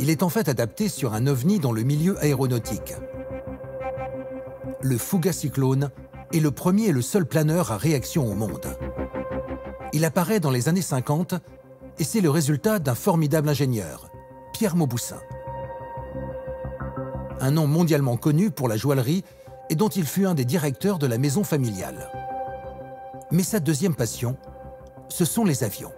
Il est en fait adapté sur un ovni dans le milieu aéronautique. Le Fuga Cyclone est le premier et le seul planeur à réaction au monde. Il apparaît dans les années 50 et c'est le résultat d'un formidable ingénieur, Pierre Mauboussin. Un nom mondialement connu pour la joaillerie et dont il fut un des directeurs de la maison familiale. Mais sa deuxième passion, ce sont les avions.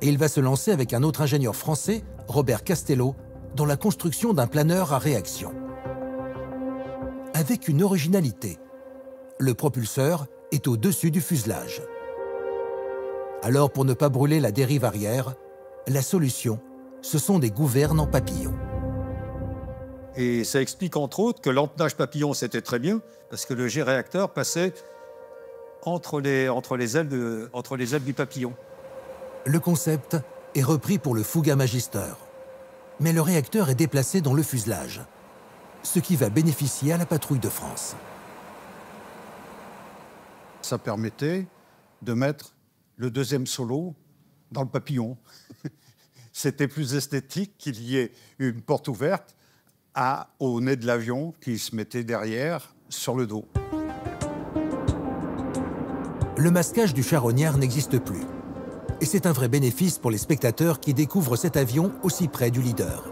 Et il va se lancer avec un autre ingénieur français, Robert Castello, dans la construction d'un planeur à réaction. Avec une originalité, le propulseur est au-dessus du fuselage. Alors, pour ne pas brûler la dérive arrière, la solution, ce sont des gouvernes en papillon. Et ça explique entre autres que l'empennage papillon, c'était très bien, parce que le jet réacteur passait entre les ailes du papillon. Le concept est repris pour le Fuga Magister, mais le réacteur est déplacé dans le fuselage, ce qui va bénéficier à la patrouille de France. Ça permettait de mettre le deuxième solo dans le papillon. C'était plus esthétique qu'il y ait une porte ouverte au nez de l'avion qui se mettait derrière sur le dos. Le masquage du charognard n'existe plus. Et c'est un vrai bénéfice pour les spectateurs qui découvrent cet avion aussi près du leader.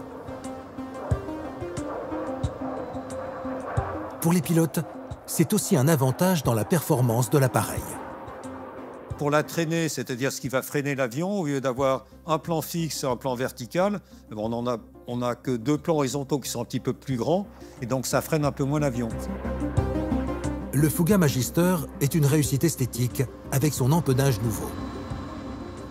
Pour les pilotes, c'est aussi un avantage dans la performance de l'appareil. Pour la traînée, c'est-à-dire ce qui va freiner l'avion, au lieu d'avoir un plan fixe et un plan vertical, on n'a que deux plans horizontaux qui sont un petit peu plus grands, et donc ça freine un peu moins l'avion. Le Fuga Magister est une réussite esthétique avec son empennage nouveau.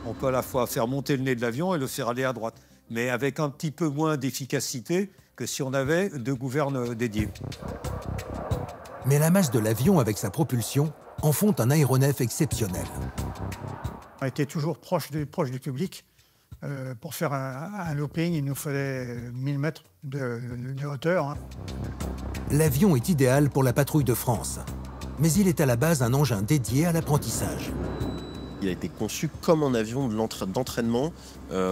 On peut à la fois faire monter le nez de l'avion et le faire aller à droite, mais avec un petit peu moins d'efficacité que si on avait deux gouvernes dédiées. Mais la masse de l'avion avec sa propulsion en font un aéronef exceptionnel. On était toujours proche du public. Pour faire un looping, il nous fallait 1000 mètres de hauteur. L'avion est idéal pour la patrouille de France, mais il est à la base un engin dédié à l'apprentissage. Il a été conçu comme un avion d'entraînement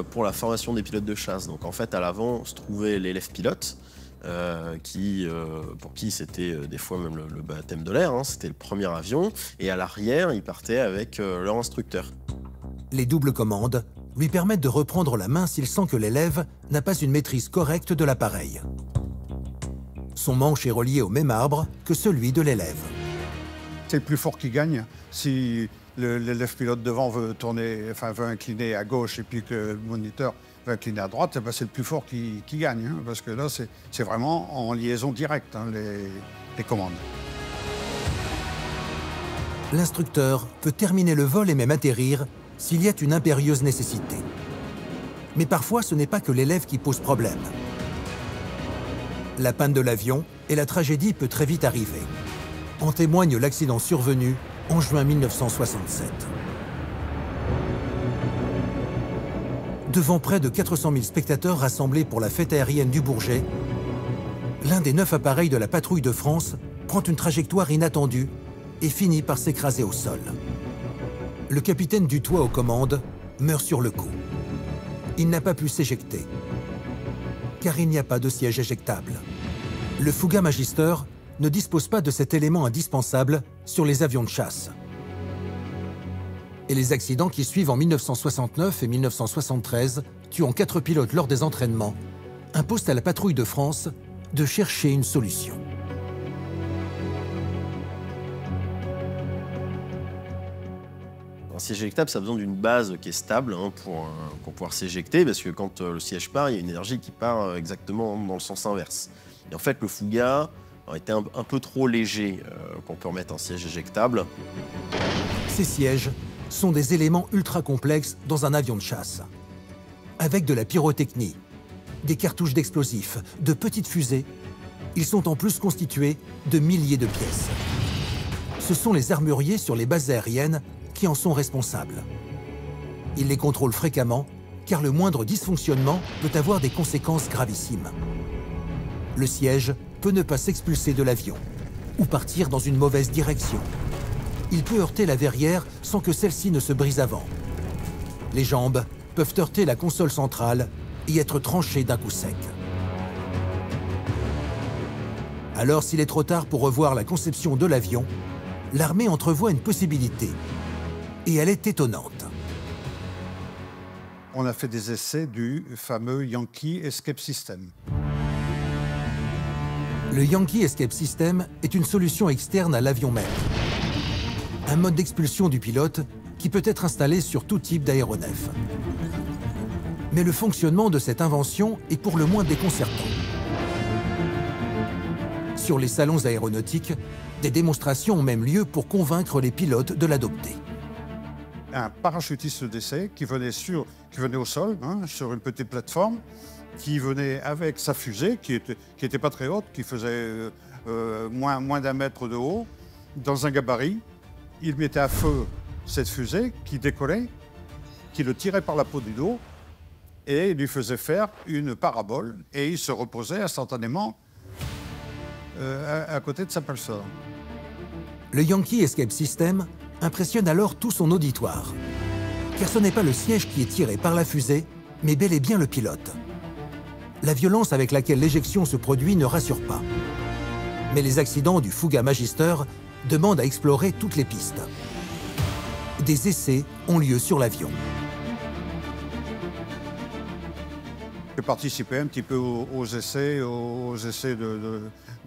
pour la formation des pilotes de chasse. Donc en fait, à l'avant se trouvait l'élève pilote, pour qui c'était des fois même le baptême de l'air, hein, c'était le premier avion, et à l'arrière, ils partaient avec leur instructeur. Les doubles commandes lui permettent de reprendre la main s'il sent que l'élève n'a pas une maîtrise correcte de l'appareil. Son manche est relié au même arbre que celui de l'élève. C'est le plus fort qui gagne. Si l'élève pilote devant veut incliner à gauche et puis que le moniteur veut incliner à droite, c'est le plus fort qui gagne. Hein, parce que là, c'est vraiment en liaison directe, hein, les commandes. L'instructeur peut terminer le vol et même atterrir s'il y a une impérieuse nécessité. Mais parfois, ce n'est pas que l'élève qui pose problème. La panne de l'avion et la tragédie peut très vite arriver. En témoigne l'accident survenu en juin 1967. Devant près de 400 000 spectateurs rassemblés pour la fête aérienne du Bourget, l'un des 9 appareils de la patrouille de France prend une trajectoire inattendue et finit par s'écraser au sol. Le capitaine Dutoit aux commandes meurt sur le coup. Il n'a pas pu s'éjecter, car il n'y a pas de siège éjectable. Le Fuga Magister ne dispose pas de cet élément indispensable sur les avions de chasse. Et les accidents qui suivent en 1969 et 1973, tuant 4 pilotes lors des entraînements, imposent à la patrouille de France de chercher une solution. Un siège éjectable, ça a besoin d'une base qui est stable pour pouvoir s'éjecter, parce que quand le siège part, il y a une énergie qui part exactement dans le sens inverse. Et en fait, le Fuga était un peu trop léger qu'on peut remettre un siège éjectable. Ces sièges sont des éléments ultra complexes dans un avion de chasse. Avec de la pyrotechnie, des cartouches d'explosifs, de petites fusées, ils sont en plus constitués de milliers de pièces. Ce sont les armuriers sur les bases aériennes qui en sont responsables. Ils les contrôlent fréquemment, car le moindre dysfonctionnement peut avoir des conséquences gravissimes. Le siège peut ne pas s'expulser de l'avion, ou partir dans une mauvaise direction. Il peut heurter la verrière sans que celle-ci ne se brise avant. Les jambes peuvent heurter la console centrale y être tranchées d'un coup sec. Alors, s'il est trop tard pour revoir la conception de l'avion, l'armée entrevoit une possibilité. Et elle est étonnante. On a fait des essais du fameux Yankee Escape System. Le Yankee Escape System est une solution externe à l'avion même. Un mode d'expulsion du pilote qui peut être installé sur tout type d'aéronef. Mais le fonctionnement de cette invention est pour le moins déconcertant. Sur les salons aéronautiques, des démonstrations ont même lieu pour convaincre les pilotes de l'adopter. Un parachutiste d'essai qui venait au sol, hein, sur une petite plateforme, qui venait avec sa fusée, qui était pas très haute, qui faisait moins d'1 mètre de haut, dans un gabarit. Il mettait à feu cette fusée qui décollait, qui le tirait par la peau du dos et lui faisait faire une parabole. Et il se reposait instantanément à côté de sa palissade. Le Yankee Escape System impressionne alors tout son auditoire. Car ce n'est pas le siège qui est tiré par la fusée, mais bel et bien le pilote. La violence avec laquelle l'éjection se produit ne rassure pas. Mais les accidents du Fouga Magister demandent à explorer toutes les pistes. Des essais ont lieu sur l'avion. J'ai participé un petit peu aux essais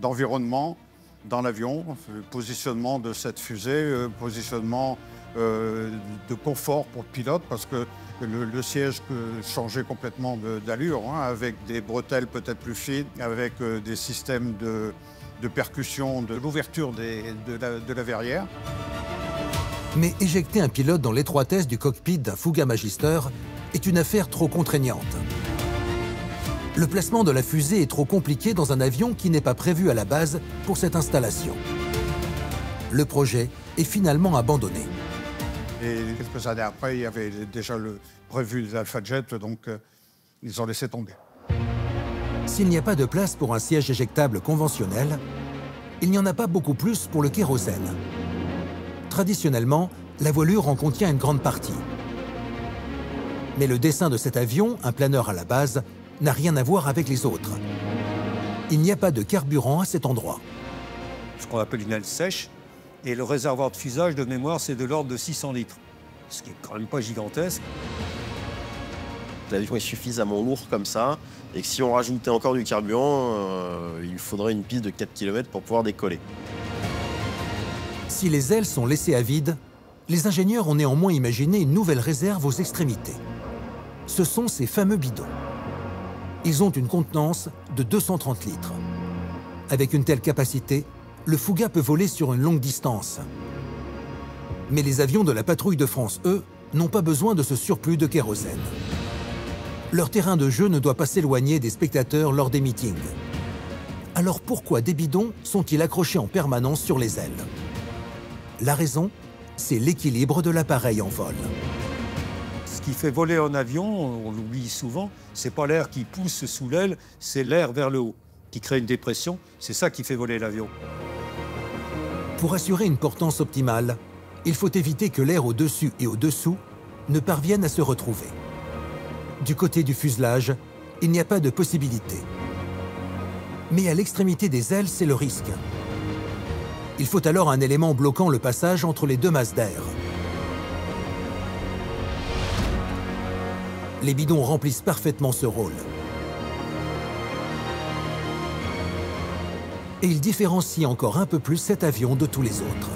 d'environnement dans l'avion, le positionnement de cette fusée, positionnement de confort pour le pilote, parce que le siège changeait complètement d'allure, hein, avec des bretelles peut-être plus fines, avec des systèmes de percussion, de l'ouverture de la verrière. Mais éjecter un pilote dans l'étroitesse du cockpit d'un Fouga Magister est une affaire trop contraignante. Le placement de la fusée est trop compliqué dans un avion qui n'est pas prévu à la base pour cette installation. Le projet est finalement abandonné. Et quelques années après, il y avait déjà le prévu des Alpha Jet, donc ils ont laissé tomber. S'il n'y a pas de place pour un siège éjectable conventionnel, il n'y en a pas beaucoup plus pour le kérosène. Traditionnellement, la voilure en contient une grande partie. Mais le dessin de cet avion, un planeur à la base, n'a rien à voir avec les autres. Il n'y a pas de carburant à cet endroit. Ce qu'on appelle une aile sèche, et le réservoir de fusage de mémoire, c'est de l'ordre de 600 litres, ce qui est quand même pas gigantesque. L'avion est suffisamment lourd comme ça, et que si on rajoutait encore du carburant, il faudrait une piste de 4 km pour pouvoir décoller. Si les ailes sont laissées à vide, les ingénieurs ont néanmoins imaginé une nouvelle réserve aux extrémités. Ce sont ces fameux bidons. Ils ont une contenance de 230 litres. Avec une telle capacité, le Fouga peut voler sur une longue distance. Mais les avions de la patrouille de France, eux, n'ont pas besoin de ce surplus de kérosène. Leur terrain de jeu ne doit pas s'éloigner des spectateurs lors des meetings. Alors pourquoi des bidons sont-ils accrochés en permanence sur les ailes? La raison, c'est l'équilibre de l'appareil en vol. Ce qui fait voler un avion, on l'oublie souvent, c'est pas l'air qui pousse sous l'aile, c'est l'air vers le haut, qui crée une dépression. C'est ça qui fait voler l'avion. Pour assurer une portance optimale, il faut éviter que l'air au-dessus et au-dessous ne parvienne à se retrouver. Du côté du fuselage, il n'y a pas de possibilité. Mais à l'extrémité des ailes, c'est le risque. Il faut alors un élément bloquant le passage entre les deux masses d'air. Les bidons remplissent parfaitement ce rôle. Et ils différencient encore un peu plus cet avion de tous les autres.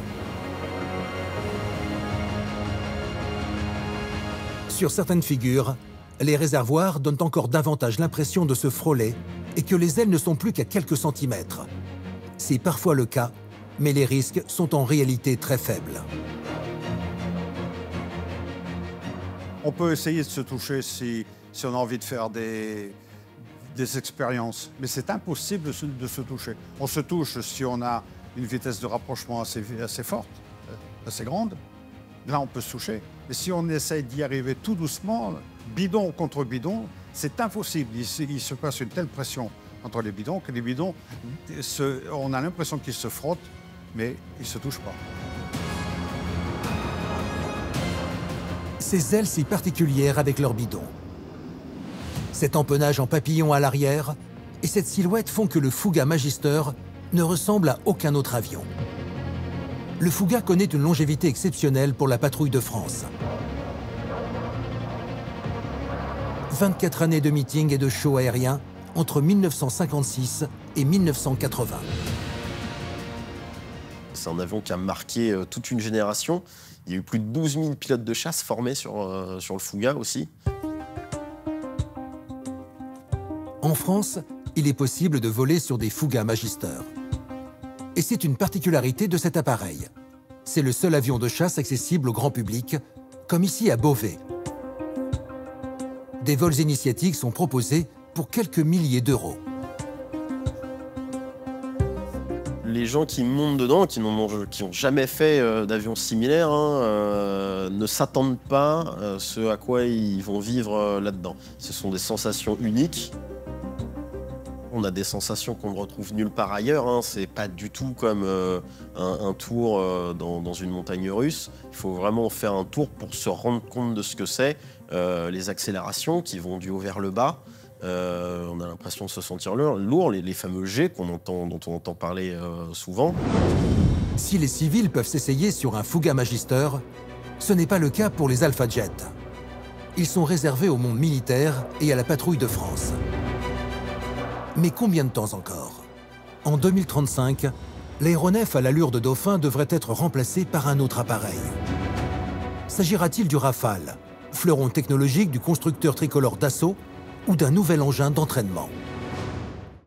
Sur certaines figures, les réservoirs donnent encore davantage l'impression de se frôler et que les ailes ne sont plus qu'à quelques centimètres. C'est parfois le cas, mais les risques sont en réalité très faibles. On peut essayer de se toucher si on a envie de faire des expériences, mais c'est impossible de se toucher. On se touche si on a une vitesse de rapprochement assez forte, assez grande. Là, on peut se toucher. Mais si on essaye d'y arriver tout doucement, bidon contre bidon, c'est impossible. Il se passe une telle pression entre les bidons que les bidons, on a l'impression qu'ils se frottent, mais ils ne se touchent pas. Ces ailes si particulières avec leurs bidons. Cet empennage en papillon à l'arrière et cette silhouette font que le Fouga Magister ne ressemble à aucun autre avion. Le Fouga connaît une longévité exceptionnelle pour la patrouille de France. 24 années de meetings et de shows aériens entre 1956 et 1980. C'est un avion qui a marqué toute une génération. Il y a eu plus de 12 000 pilotes de chasse formés sur le Fouga aussi. En France, il est possible de voler sur des Fouga Magister. Et c'est une particularité de cet appareil. C'est le seul avion de chasse accessible au grand public, comme ici à Beauvais. Des vols initiatiques sont proposés pour quelques milliers d'euros. Les gens qui montent dedans, qui n'ont jamais fait d'avion similaire, ne s'attendent pas à ce à quoi ils vont vivre là-dedans. Ce sont des sensations uniques. On a des sensations qu'on ne retrouve nulle part ailleurs. C'est pas du tout comme un tour dans une montagne russe. Il faut vraiment faire un tour pour se rendre compte de ce que c'est. Les accélérations qui vont du haut vers le bas. On a l'impression de se sentir lourd, les fameux jets dont on entend parler souvent. Si les civils peuvent s'essayer sur un Fouga Magister, ce n'est pas le cas pour les Alpha Jet. Ils sont réservés au monde militaire et à la patrouille de France. Mais combien de temps encore? En 2035, l'aéronef à l'allure de Dauphin devrait être remplacé par un autre appareil. S'agira-t-il du Rafale, fleuron technologique du constructeur tricolore Dassault, ou d'un nouvel engin d'entraînement?